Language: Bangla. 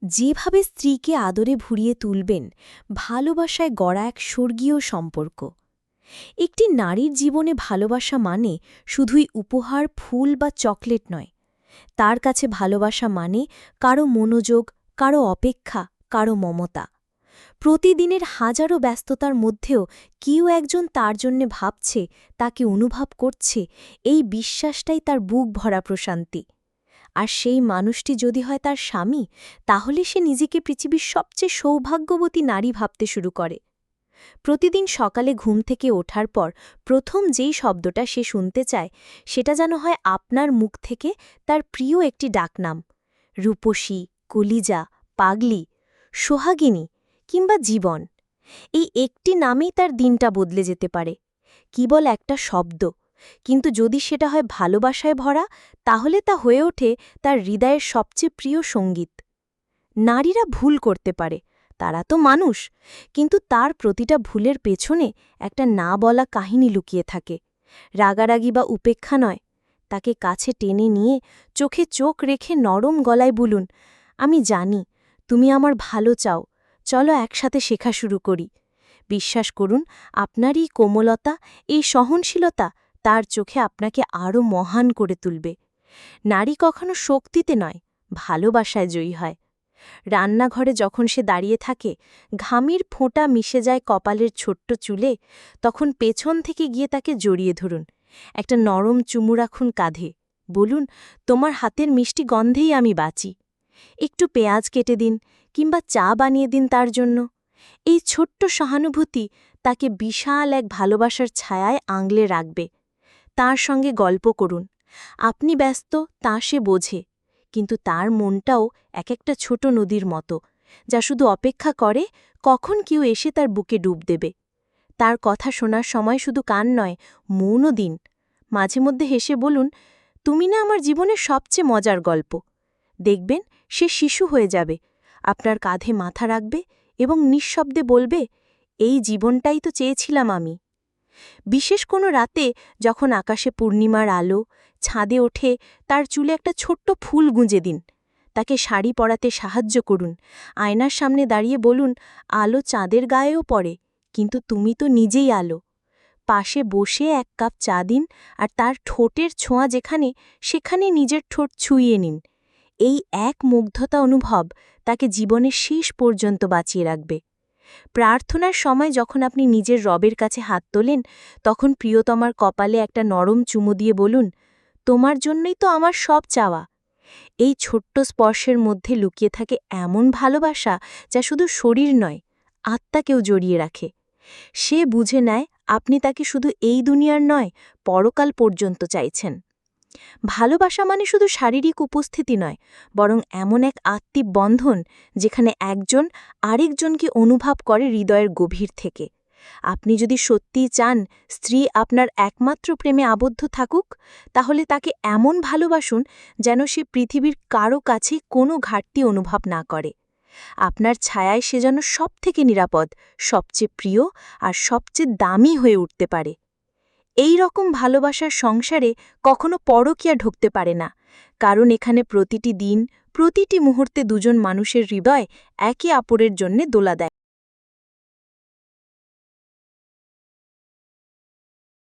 যেভাবে স্ত্রীকে আদরে ভুরিয়ে তুলবেন, ভালোবাসায় গড়া এক স্বর্গীয় সম্পর্ক। একটি নারীর জীবনে ভালোবাসা মানে শুধুই উপহার, ফুল বা চকলেট নয়। তার কাছে ভালোবাসা মানে কারো মনোযোগ, কারো অপেক্ষা, কারো মমতা। প্রতিদিনের হাজারো ব্যস্ততার মধ্যেও কেউ একজন তার জন্যে ভাবছে, তাকে অনুভব করছে, এই বিশ্বাসটাই তার বুক ভরা প্রশান্তি। আর সেই মানুষটি যদি হয় তার স্বামী, তাহলে সে নিজেকে পৃথিবীর সবচেয়ে সৌভাগ্যবতী নারী ভাবতে শুরু করে। প্রতিদিন সকালে ঘুম থেকে ওঠার পর প্রথম যেই শব্দটা সে শুনতে চায়, সেটা যেন হয় আপনার মুখ থেকে তার প্রিয় একটি ডাকনাম। রূপসী, কলিজা, পাগলি, সোহাগিনী কিংবা জীবন। এই একটি নামেই তার দিনটা বদলে যেতে পারে। কেবল একটা শব্দ, কিন্তু যদি সেটা হয় ভালোবাসায় ভরা, তাহলে তা হয়ে ওঠে তার হৃদয়ের সবচেয়ে প্রিয় সঙ্গীত। নারীরা ভুল করতে পারে, তারা তো মানুষ, কিন্তু তার প্রতিটা ভুলের পেছনে একটা না বলা কাহিনী লুকিয়ে থাকে। রাগারাগি বা উপেক্ষা নয়, তাকে কাছে টেনে নিয়ে চোখে চোখ রেখে নরম গলায় বলুন, আমি জানি তুমি আমার ভালো চাও, চলো একসাথে শেখা শুরু করি। বিশ্বাস করুন, আপনার এই কোমলতা, এই সহনশীলতা তার চোখে আপনাকে আরও মহান করে তুলবে। নারী কখনো শক্তিতে নয়, ভালোবাসায় জয়ী হয়। রান্নাঘরে যখন সে দাঁড়িয়ে থাকে, ঘামির ফোঁটা মিশে যায় কপালের ছোট্ট চুলে, তখন পেছন থেকে গিয়ে তাকে জড়িয়ে ধরুন। একটা নরম চুমু রাখুন কাঁধে, বলুন, তোমার হাতের মিষ্টি গন্ধেই আমি বাঁচি। একটু পেঁয়াজ কেটে দিন কিংবা চা বানিয়ে দিন তার জন্য। এই ছোট্ট সহানুভূতি তাকে বিশাল এক ভালোবাসার ছায়ায় আঙলে রাখবে। তার সঙ্গে গল্প করুন। আপনি ব্যস্ত, তা সে বোঝে, কিন্তু তার মনটাও এক একটা ছোট নদীর মতো, যা শুধু অপেক্ষা করে কখন কেউ এসে তার বুকে ডুব দেবে। তার কথা শোনার সময় শুধু কান নয়, মনও দিন। মাঝে মধ্যে হেসে বলুন, তুমি না আমার জীবনের সবচেয়ে মজার গল্প। দেখবেন সে শিশু হয়ে যাবে, আপনার কাঁধে মাথা রাখবে এবং নিঃশব্দে বলবে, এই জীবনটাই তো চেয়েছিলাম আমি। বিশেষ কোনো রাতে যখন আকাশে পূর্ণিমার আলো, ছাদে ওঠে, তার চুলে একটা ছোট্ট ফুল গুঁজে দিন। তাকে শাড়ি পরাতে সাহায্য করুন। আয়নার সামনে দাঁড়িয়ে বলুন, আলো চাঁদের গায়েও পড়ে, কিন্তু তুমি তো নিজেই আলো। পাশে বসে এক কাপ চা দিন, আর তার ঠোঁটের ছোঁয়া যেখানে, সেখানে নিজের ঠোঁট ছুঁয়ে নিন। এই এক মুগ্ধতা অনুভব তাকে জীবনের শেষ পর্যন্ত বাঁচিয়ে রাখবে। প্রার্থনার সময় যখন আপনি নিজের রবের কাছে হাত তোলেন, তখন প্রিয়তমার কপালে একটা নরম চুমু দিয়ে বলুন, তোমার জন্যই তো আমার সব চাওয়া। এই ছোট্ট স্পর্শের মধ্যে লুকিয়ে থাকে এমন ভালোবাসা, যা শুধু শরীর নয়, আত্মাকেও জড়িয়ে রাখে। সে বুঝে নেয় আপনি তাকে শুধু এই দুনিয়ার নয়, পরকাল পর্যন্ত চাইছেন। ভালোবাসা মানে শুধু শারীরিক উপস্থিতি নয়, বরং এমন এক আত্মিক বন্ধন যেখানে একজন আরেকজনকে অনুভব করে হৃদয়ের গভীর থেকে। আপনি যদি সত্যিই চান স্ত্রী আপনার একমাত্র প্রেমে আবদ্ধ থাকুক, তাহলে তাকে এমন ভালোবাসুন যেন সে পৃথিবীর কারো কাছে কোনো ঘাটতি অনুভব না করে। আপনার ছায়ায় সে যেন সবথেকে নিরাপদ, সবচেয়ে প্রিয় আর সবচেয়ে দামি হয়ে উঠতে পারে। এই রকম ভালোবাসার সংসারে কখনো পরকীয়া ঢুকতে পারে না, কারণ এখানে প্রতিটি দিন, প্রতিটি মুহূর্তে দুজন মানুষের হৃদয় একে অপরের জন্যে দোলা দেয়।